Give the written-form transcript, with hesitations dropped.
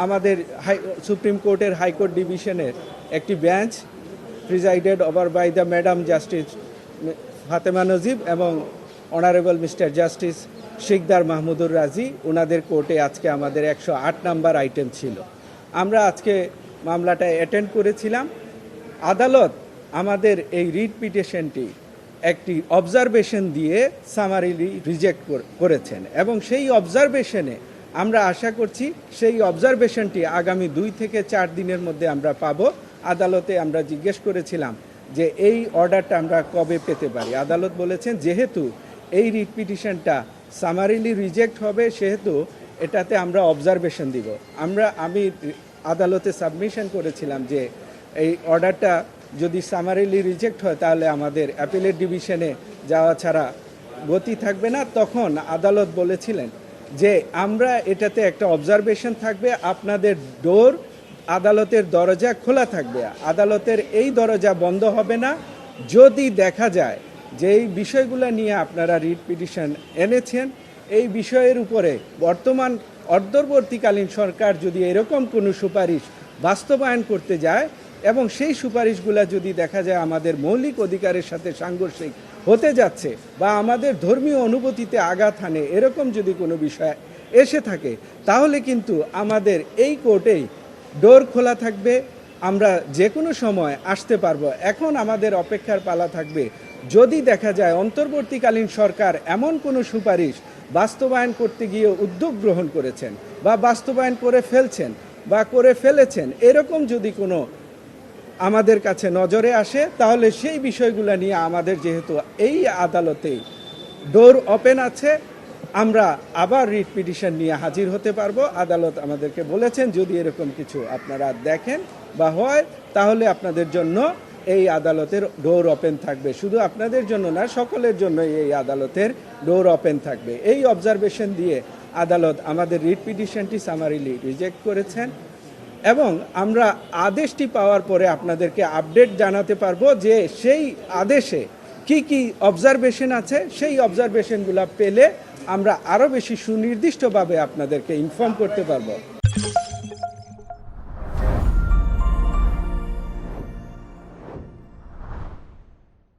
আমাদের সুপ্রিম কোর্টের হাইকোর্ট ডিভিশনের একটি bench presided over by the madam justice Fatema Najib এবং honourable mister justice Sikder Mahmudur Razi, ওনাদের কোর্টে আজকে আমাদের 108 নাম্বার আইটেম ছিল। আমরা আজকে মামলাটা অ্যাটেন্ড করেছিলাম। আদালত আমাদের এই রিট পিটিশনটি একটি অবজারভেশন দিয়ে সামারিলি রিজেক্ট করেছেন এবং সেই অবজারভেশনে আমরা আশা করছি সেই অবজারভেশনটি আগামী 2 থেকে 4 দিনের মধ্যে আমরা পাবো। আদালতে আমরা জিজ্ঞেস করেছিলাম যে এই অর্ডারটা আমরা কবে পেতে পারি। আদালত বলেছেন যেহেতু এই রিট পিটিশনটা সামারিলি রিজেক্ট হবে সেহেতু এটাতে আমরা অবজারভেশন দিব। আমি আদালতে সাবমিশন করেছিলাম যে এই অর্ডারটা যদি সামারিলি রিজেক্ট হয় তাহলে আমাদের অ্যাপিলেট ডিভিশনে যাওয়া ছাড়া গতি থাকবে না। তখন আদালত বলেছিলেন যে আমরা এটাতে একটা অবজারভেশন থাকবে, আপনাদের ডোর আদালতের দরজা খোলা থাকবে, আদালতের এই দরজা বন্ধ হবে না যদি দেখা যায় যে এই বিষয়গুলো নিয়ে আপনারা রিট পিটিশন এনেছেন, এই বিষয়ের উপরে বর্তমান অন্তর্বর্তীকালীন সরকার যদি এরকম কোনো সুপারিশ বাস্তবায়ন করতে যায় এবং সেই সুপারিশগুলো যদি দেখা যায় আমাদের মৌলিক অধিকারের সাথে সাংঘর্ষিক হতে যাচ্ছে বা আমাদের ধর্মীয় অনুভূতিতে আঘাত হানে, এরকম যদি কোনো বিষয় এসে থাকে তাহলে কিন্তু আমাদের এই কোর্টেই ডোর খোলা থাকবে, আমরা যে কোনো সময় আসতে পারবো। এখন আমাদের অপেক্ষার পালা থাকবে যদি দেখা যায় অন্তর্বর্তীকালীন সরকার এমন কোনো সুপারিশ বাস্তবায়ন করতে গিয়ে উদ্যোগ গ্রহণ করেছেন বা বাস্তবায়ন করে ফেলছেন বা করে ফেলেছেন, এরকম যদি কোনো আমাদের কাছে নজরে আসে তাহলে সেই বিষয়গুলো নিয়ে আমাদের যেহেতু এই আদালতে ডোর ওপেন আছে, আমরা আবার রিট পিটিশন নিয়ে হাজির হতে পারবো। আদালত আমাদেরকে বলেছেন যদি এরকম কিছু আপনারা দেখেন বা হয় তাহলে আপনাদের জন্য এই আদালতের ডোর ওপেন থাকবে। শুধু আপনাদের জন্য না, সকলের জন্য এই আদালতের ডোর ওপেন থাকবে। এই অবজারভেশন দিয়ে আদালত আমাদের রিট পিটিশনটি সামারিলি রিজেক্ট করেছেন এবং আমরা আদেশটি পাওয়ার পরে আপনাদেরকে আপডেট জানাতে পারবো যে সেই আদেশে কি কি অবজারভেশন আছে। সেই অবজারভেশনগুলো পেলে আমরা আরও বেশি সুনির্দিষ্টভাবে আপনাদেরকে ইনফর্ম করতে পারবো।